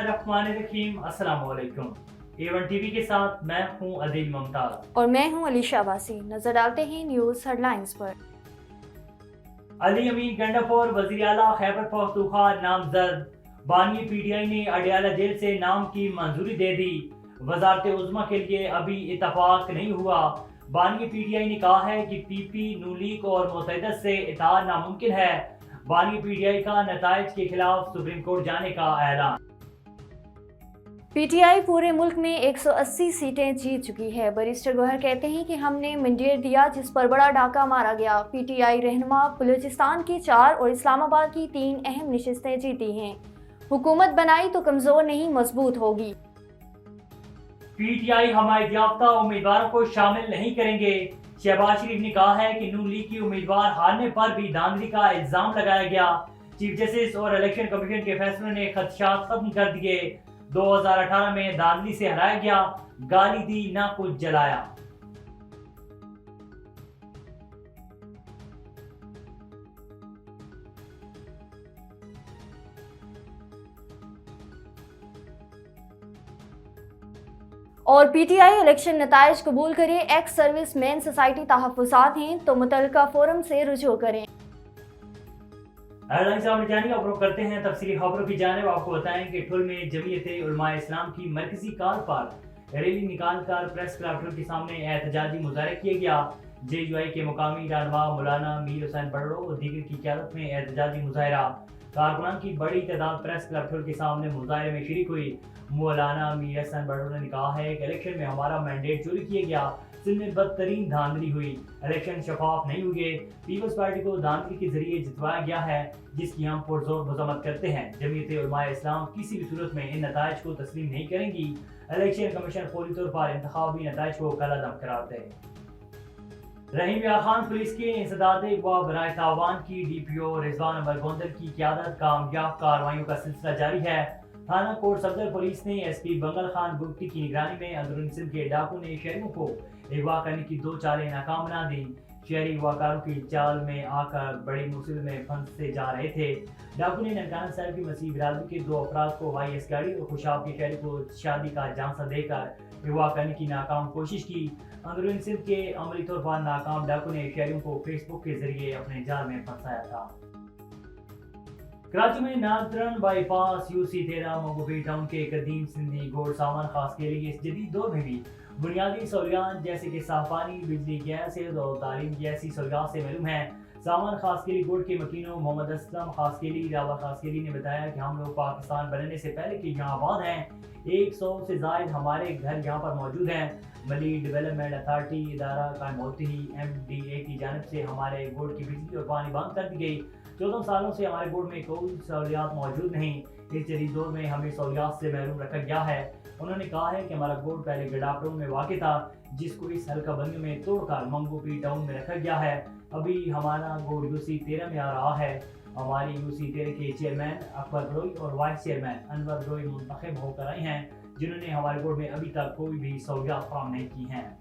बिस्मिल्लाहिर्रहमानिर्रहीम। अस्सलाम वालेकुम। A1 टीवी के साथ मैं हूं अदील मुमताज और मैं हूं अलीशा अब्बासी। नजर डालते हैं न्यूज हेडलाइंस पर। अली अमीन गंडापुर वज़ीर आला खैबर पख्तूनख्वा नामजद। बानी PTI ने अडयाला जेल से नाम की मंजूरी दे दी। वजारत उज़्मा के लिए अभी इतफाक नहीं हुआ। बानी PTI ने कहा है कि PP, नून लीग और मुत्तहिदा से इत्तेहाद नामुमकिन है। बानी PTI का नताइज के खिलाफ सुप्रीम कोर्ट जाने का ऐलान। PTI पूरे मुल्क में 180 सीटें जीत चुकी है। बैरिस्टर गौहर कहते हैं कि हमने मैंडेट दिया जिस पर बड़ा डाका मारा गया। PTI रहनुमा बलूचिस्तान की 4 और इस्लामाबाद की 3 अहम नशिस्तें जीती हैं। हुकूमत बनाई तो कमजोर नहीं मजबूत होगी। PTI हमायत याफ्ता उम्मीदवारों को शामिल नहीं करेंगे। शहबाज शरीफ ने कहा है कि नून लीग की उम्मीदवार हारने पर भी धांधली का इल्जाम लगाया गया। चीफ जस्टिस और इलेक्शन कमीशन के फैसलों ने खदशात खत्म कर दिए। 2018 में धांधली से हराया गया, गाली दी ना कुछ जलाया। और PTI इलेक्शन नताइज कबूल करे। एक्स सर्विस मैन सोसाइटी तहफ़्फ़ुज़ात हैं तो मुतल्लिका फोरम से रुजू करें। खबरों करते हैं तफसीली खबरों की जानिब। आपको बताएं कि ठुल में जमीयत उलमा इस्लाम की मरकजी कार पर रैली निकालकर प्रेस क्लब ठुल के सामने एहतजाजी मुजाहरा किया गया। JUI के मुकामी रहनुमा मौलाना मीर हुसैन बड़ो और दीगर की क़यादत में एहतजाजी मुजाहरा। कारकुनान की बड़ी तादाद प्रेस क्लब ठुल के सामने मुजाहरे में शरीक हुई। मौलाना मीर हुसैन बड़ो ने कहा है कि इलेक्शन में हमारा मैंडेट चोरी किया गया। सिंध में बदतरीन धांधली हुई, इलेक्शन शफाफ नहीं हुए। पीपल्स पार्टी को धांधली के जरिए जितवाया गया है जिसकी हम पुरजोर मजम्मत करते हैं। जमीयत उलमा इस्लाम किसी भी सूरत में इन नताइज को तस्लीम नहीं करेंगी। इलेक्शन कमीशन फौरी तौर पर इंतखाबी नताइज को कलादम करार दे। रहीम यार खान पुलिस के इंसदाद व बराए तावान की DPO रिजवान अमर गोंदल की क़यादत कामयाब कार्रवाइयों का सिलसिला जारी है। थाना कोट सफदर पुलिस ने SP बंगल खान बुगटी की निगरानी में अंदरूनी सिंध के डाकू ने शहरियों को अगवा करने की 2 चालें नाकाम बना दी। शहरी अगवाकारों की चाल में आकर बड़ी मुसीबत में फंसते जा रहे थे। डाकू ने ननकाना साहब की मसीह बिरादरी के 2 अफराद को YS गाड़ी और खुशाब के शहरी को शादी का झांसा देकर अगवा करने की नाकाम कोशिश की। अंदरूनी सिंध के अमली तौर पर नाकाम डाकू ने शहरियों को फेसबुक के जरिए अपने जाल में फंसाया था। कराची में नादरन बाईपास UC13 मंगोफी टाउन के कदीम सिंधी गोड़ सामान खास के लिए इस जदीद दौर में भी बुनियादी सहूलियात जैसे कि साफ पानी, बिजली, गैस और तालीम की ऐसी सहूलियात से महरूम है। सामान खास के लिए गोड़ के मकीनों मोहम्मद असलम खास के लिए रावा खास के लिए ने बताया कि हम लोग पाकिस्तान बनने से पहले के यहाँ आबाद हैं। 100 से ज़ायद हमारे घर यहाँ पर मौजूद हैं। मली डेवलपमेंट अथॉरिटी इदारा कायम होते ही MDA की जानिब से हमारे गोड़ की बिजली और पानी बंद कर दी गई। 14 सालों से हमारे बोर्ड में कोई सहूलियात मौजूद नहीं। इस जदीद दौर में हमें सहूलियात से महरूम रखा गया है। उन्होंने कहा है कि हमारा बोर्ड पहले गडापरों में वाक़ था जिसको इस हल्का बंदियों में तोड़कर मंगोपी टाउन में रखा गया है। अभी हमारा बोर्ड UC13 में आ रहा है। हमारी UC13 के चेयरमैन अकबर बरोई और वाइस चेयरमैन अनवर बरोई मुंतखब होकर आए हैं जिन्होंने हमारे बोर्ड में अभी तक कोई भी सहूलियात फराहम नहीं की हैं।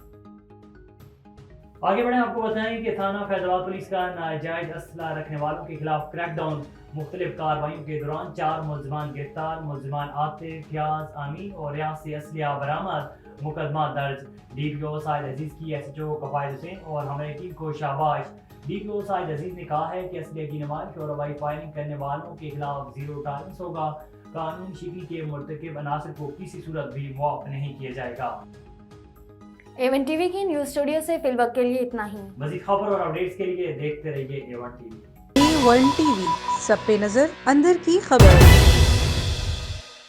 आगे बढ़े, आपको बताएं कि थाना फैजाबाद पुलिस का नाजायज असला रखने वालों के खिलाफ क्रैकडाउन। मुख्तलिफ कार्रवाइयों के दौरान 4 मुलजमान गिरफ्तार। मुलजमान आतिफ, फ्याज, आमीन और रियाज से असलिया बरामद। मुकदमा दर्ज। DPO साहिद अजीज की SHO कफायत हुसैन और हमारी टीम को शाबाश। DPO साहिद अजीज ने कहा है कि असलिया की नुमाइश और हवाई फायरिंग करने वालों के खिलाफ ज़ीरो टॉलरेंस होगा। कानून शिकनी के मुर्तकिब अनासर को किसी सूरत भी मुआफ नहीं किया जाएगा। A1 टीवी की न्यूज स्टूडियो से फिलवक्त के लिए इतना ही। मज़ीद खबर और अपडेट्स के लिए देखते रहिए A1 टीवी। A1 टीवी, सब पे नजर, अंदर की खबर।